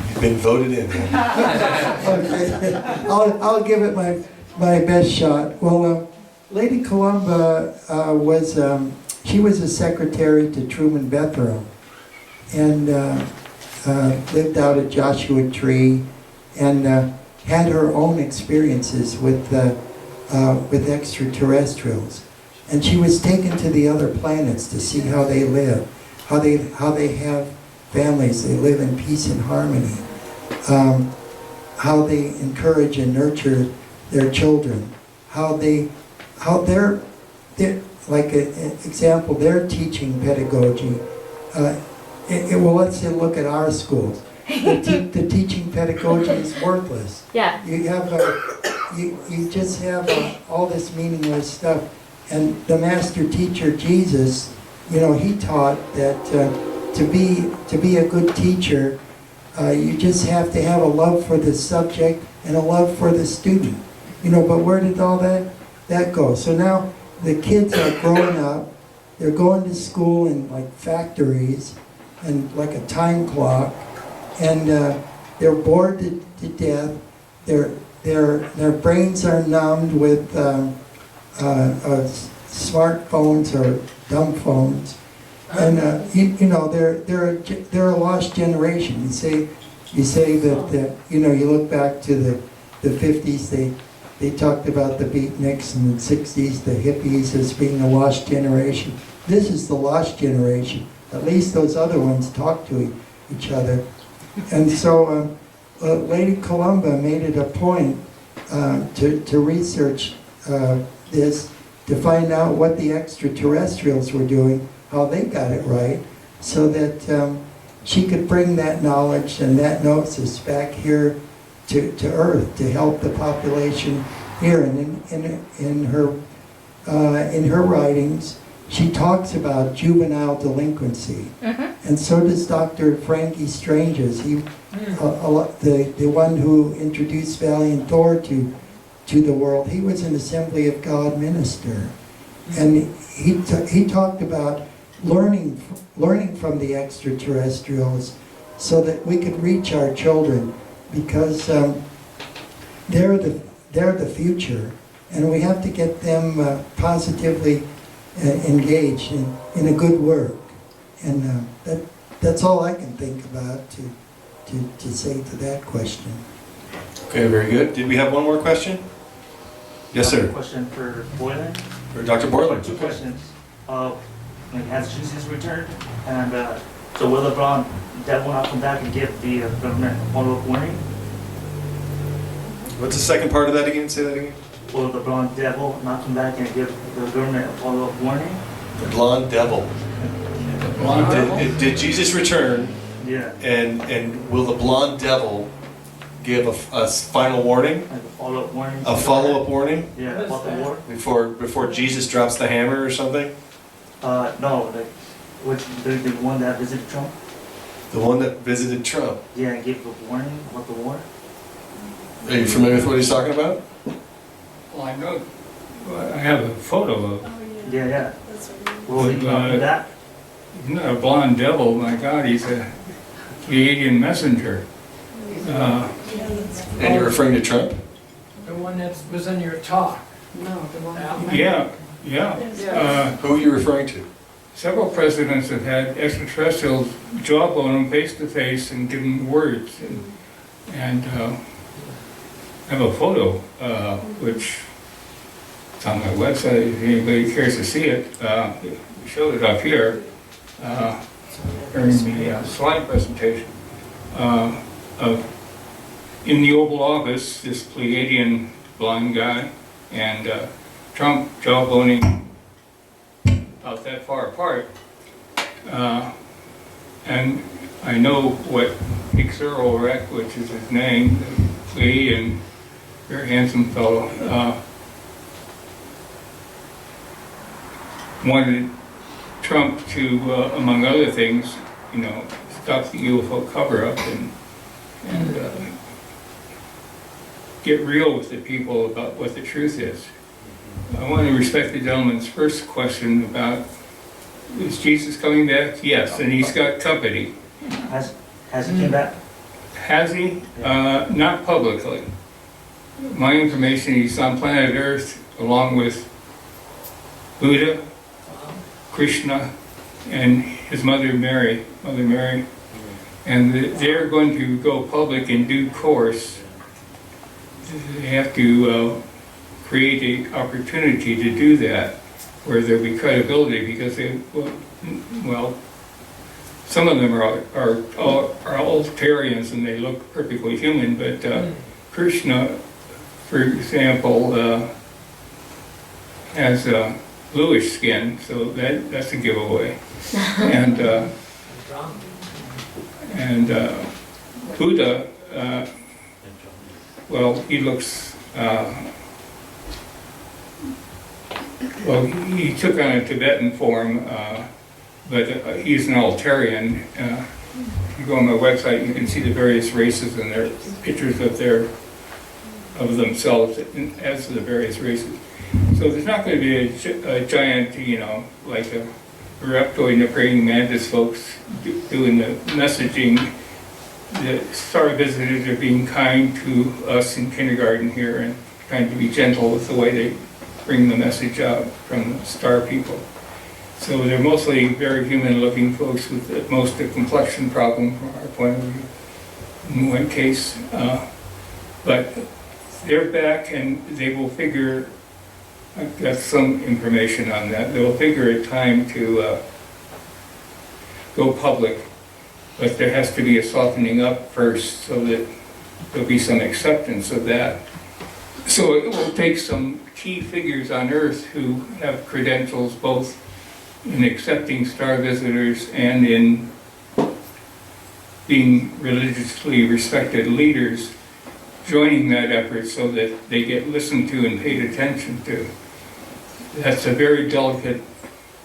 You've been voted in. Okay. I'll give it my best shot. Well, Lady Columba she was a secretary to Truman Bethlehem, and lived out at Joshua Tree, and had her own experiences with extraterrestrials. And she was taken to the other planets to see how they live, how they have families, they live in peace and harmony, how they encourage and nurture their children, how they're like an example, their teaching pedagogy. Well, let's look at our schools. The teaching pedagogy is worthless. Yeah. You have you just have all this meaningless stuff. And the master teacher Jesus, he taught that to be a good teacher, you just have to have a love for the subject and a love for the student. But where did all that go? So now the kids are growing up. They're going to school in like factories and like a time clock, and they're bored to death. Their brains are numbed with smartphones or dumb phones, and they're a lost generation. You say that you look back to the 50s. They talked about the beatniks, and the 60s the hippies as being a lost generation. This is the lost generation. At least those other ones talk to each other. And so Lady Columba made it a point to research this, to find out what the extraterrestrials were doing, how they got it right, so that she could bring that knowledge and that gnosis back here to Earth to help the population here. And in her writings, she talks about juvenile delinquency, and so does Dr. Frankie Stranges. The one who introduced Valiant Thor to the world. He was an Assembly of God minister, and he talked about learning from the extraterrestrials so that we could reach our children, because they're the future, and we have to get them positively engaged in a good work. And that's all I can think about to say to that question. Okay, very good. Did we have one more question? Yes, sir. Question for Boylan. For Dr. Boylan. Two questions. Has Jesus returned? And so will the blonde devil not come back and give the government a follow-up warning? What's the second part of that again? Say that again. Will the blonde devil not come back and give the government a follow-up warning? The blonde devil. Did Jesus return? Yeah. And will the blonde devil give a final warning? Like a follow-up warning? A follow-up warning? Yeah, about the war? Before Jesus drops the hammer or something? No, the one that visited Trump? The one that visited Trump. Yeah, and gave a warning about the war? Are you familiar with what he's talking about? Well, I know, I have a photo of Yeah. Will he do that? a blonde devil. My God, he's a Pleiadian messenger. And you're referring to Trump? The one that was in your talk. No, the one. Yeah. Who are you referring to? Several presidents have had extraterrestrials jawbone them face to face and give them words. And I have a photo, which is on my website if anybody cares to see it. We showed it up here during the slide presentation. In the Oval Office, this Pleiadian blonde guy and Trump jawboning about that far apart. And I know what Ixurorek, which is his name, Pleiadian, very handsome fellow, wanted Trump to, among other things, stop the UFO cover-up and get real with the people about what the truth is. I want to respect the gentleman's first question about, is Jesus coming back? Yes, and he's got company. Has he came back? Has he? Not publicly. My information, he's on planet Earth along with Buddha, Krishna, and his mother Mary, and they're going to go public in due course. They have to create an opportunity to do that, where there'll be credibility, because some of them are Altarians and they look perfectly human, but Krishna, for example, has bluish skin, so that's a giveaway. And Buddha, well, he looks, he took on a Tibetan form, but he's an Altarian. If you go on my website, you can see the various races and their pictures of themselves as the various races. So there's not going to be a giant, like a reptoid and a praying mantis folks doing the messaging. The star visitors are being kind to us in kindergarten here and trying to be gentle with the way they bring the message out from the star people. So they're mostly very human-looking folks with at most a complexion problem from our point of view in one case. But they're back and they will figure, I've got some information on that, they'll figure a time to go public, but there has to be a softening up first so that there'll be some acceptance of that. So it will take some key figures on Earth who have credentials both in accepting star visitors and in being religiously respected leaders, joining that effort so that they get listened to and paid attention to. That's a very delicate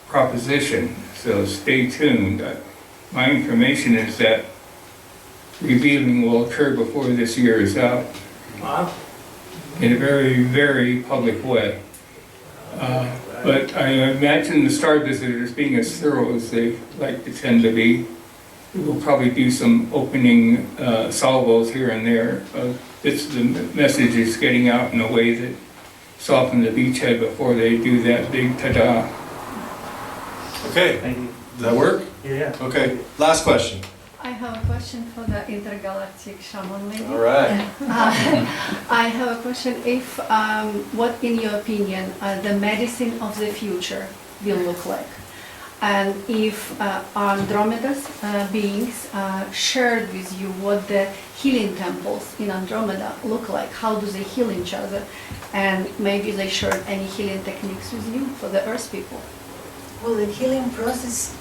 proposition, so stay tuned. My information is that revealing will occur before this year is out. Wow. In a very, very public way. But I imagine the star visitors being as thorough as they like to tend to be. We'll probably do some opening salvos here and there. It's the message is getting out in a way that soften the beachhead before they do that big ta-da. Okay, Thank you. does that work? Yeah. Okay, last question. I have a question for the intergalactic shaman lady. All right. I have a question. If, what in your opinion, the medicine of the future will look like? And if Andromeda's beings shared with you what the healing temples in Andromeda look like, how do they heal each other? And maybe they shared any healing techniques with you for the Earth people? Well, the healing process,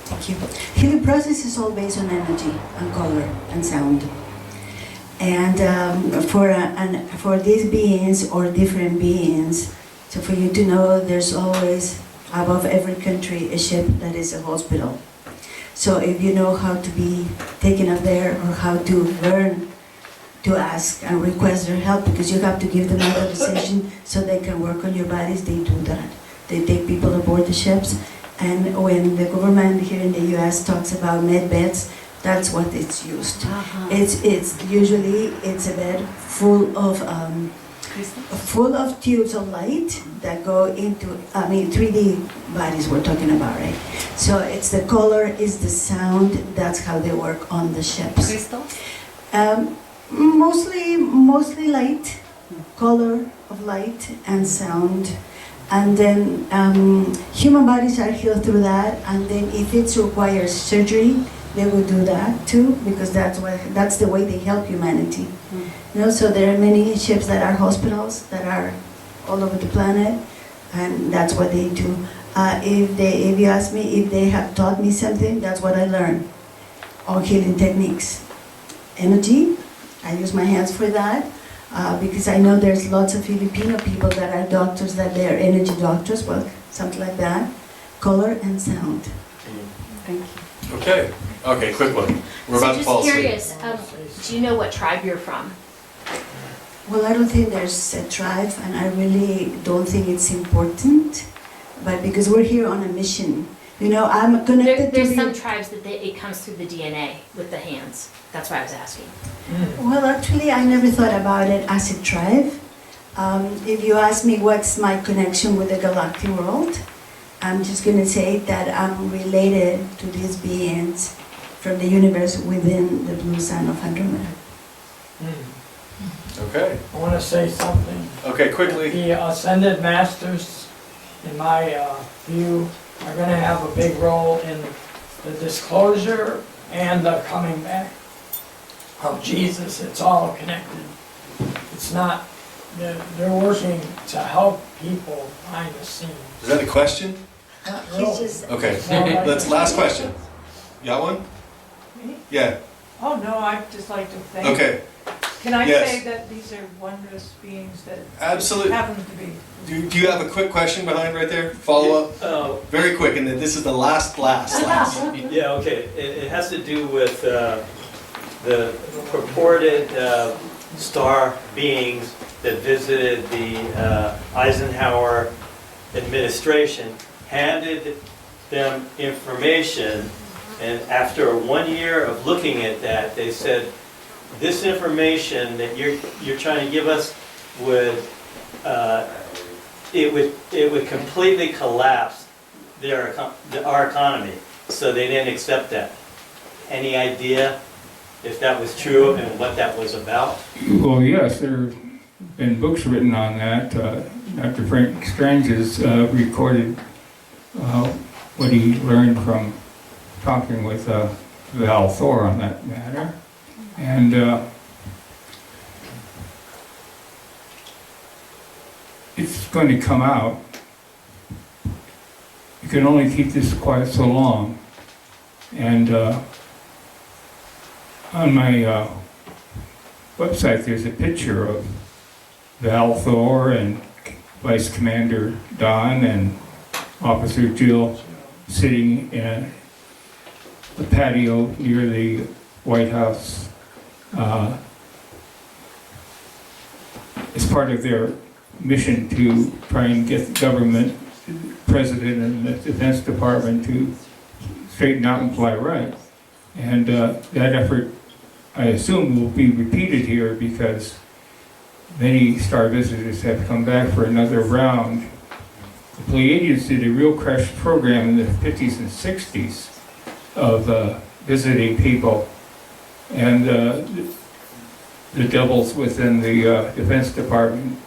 thank you. Healing process is all based on energy and color and sound. And for these beings or different beings, so for you to know, there's always above every country a ship that is a hospital. So if you know how to be taken up there or how to learn to ask and request their help, because you have to give them authorization so they can work on your bodies, they do that. They take people aboard the ships, and when the government here in the US talks about med beds, that's what it's used. It's usually a bed full of tubes of light that go into 3D bodies we're talking about, right? So it's the color, is the sound. That's how they work on the ships. Crystals? Mostly light, color of light and sound. And then human bodies are healed through that. And then if it requires surgery, they will do that too, because that's the way they help humanity. So there are many ships that are hospitals that are all over the planet, and that's what they do. If you ask me if they have taught me something, that's what I learned. All healing techniques. Energy, I use my hands for that. Because I know there's lots of Filipino people that are doctors, that they're energy doctors, well, something like that. Color and sound. Thank you. Okay, Okay, quick one. We're about to So fall just asleep. curious, do you know what tribe you're from? Well, I don't think there's a tribe, and I really don't think it's important. But because we're here on a mission, you know, I'm connected There's to some the... tribes that it comes through the DNA with the hands. That's why I was asking. Well, actually, I never thought about it as a tribe. If you ask me what's my connection with the galactic world, I'm just going to say that I'm related to these beings from the universe within the blue sun of Andromeda. Okay. I want to say something. Okay, quickly. The Ascended Masters, in my view, are going to have a big role in the disclosure and the coming back of Jesus. It's all connected. It's not, they're working to help people behind the scenes. Is that a question? Not He's really. just... Okay. More like- Let's last question. You got one? Me? Yeah. Oh, no, I'd just like to thank. Okay. Can I Yes. say that these are wondrous beings that Absolutely. happen to be. Do you have a quick question behind right there? Follow up? Oh, Very quick, and then this is the last. yeah, okay. It has to do with the purported star beings that visited the Eisenhower administration, handed them information, and after 1 year of looking at that, they said, this information that you're trying to give us would it would completely collapse our economy. So they didn't accept that. Any idea if that was true and what that was about? Well, yes, there have been books written on that. Dr. Frank Strange has recorded what he learned from talking with Val Thor on that matter. And it's going to come out. You can only keep this quiet so long. And on my website, there's a picture of Val Thor and Vice Commander Don and Officer Jill sitting in the patio near the White House as part of their mission to try and get the government, president, and the Defense Department to straighten out and fly right. And that effort, I assume, will be repeated here because many star visitors have come back for another round. The Pleiadians did a real crash program in the 50s and 60s of visiting people, and the devils within the Defense Department,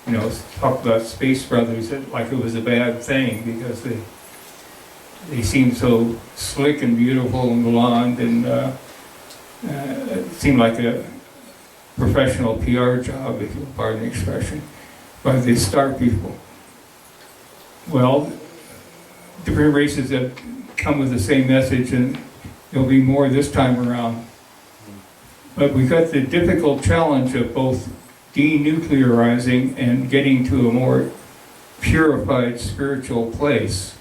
you know, talked about Space Brothers like it was a bad thing because they seemed so slick and beautiful and blonde, and it seemed like a professional PR job, if you'll pardon the expression, by the star people. Well, different races have come with the same message, and there'll be more this time around. But we got the difficult challenge of both denuclearizing and getting to a more purified spiritual place.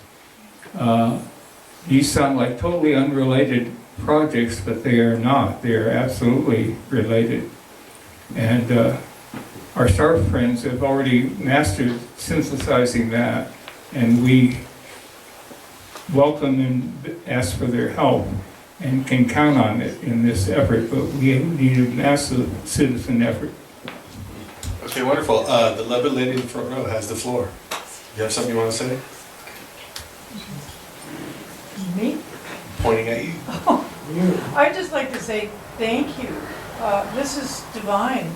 These sound like totally unrelated projects, but they are not. They are absolutely related. And our star friends have already mastered synthesizing that, and we welcome and ask for their help and can count on it in this effort, but we need a massive citizen effort. Okay, wonderful. The beloved lady in the front row has the floor. You have something you want to say? Me? Pointing at you. I'd just like to say thank you. This is divine.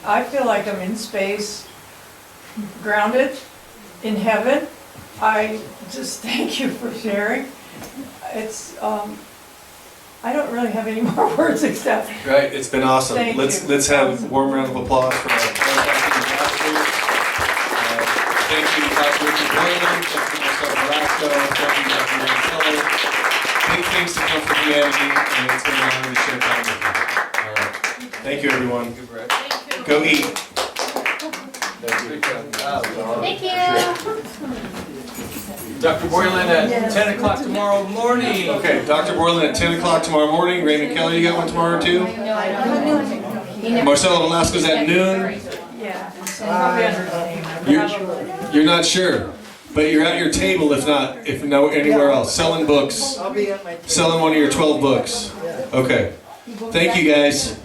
I feel like I'm in space, grounded, in heaven. I just thank you for sharing. It's, I don't really have any more words except. Right, it's been awesome. Thank you. Let's have a warm round of applause for our contacting ambassadors. Thank you, Dr. Richard Boylan. Thank you, Marcela Velasco. Thank you, Dr. Raymond Keller. Big things to come from humanity, and it's been an honor to share time with you. All right. Thank you, everyone. Go eat. Thank you. Dr. Boylan at 10 o'clock tomorrow morning. Okay, Dr. Boylan at 10 o'clock tomorrow morning. Raymond Keller, you got one tomorrow too? No, I don't. Marcela Velasco's at noon. Yeah, so probably under. You're not sure, but you're at your table if no anywhere else, selling books, I'll be at my table. selling one of your 12 books. Okay. Thank you guys.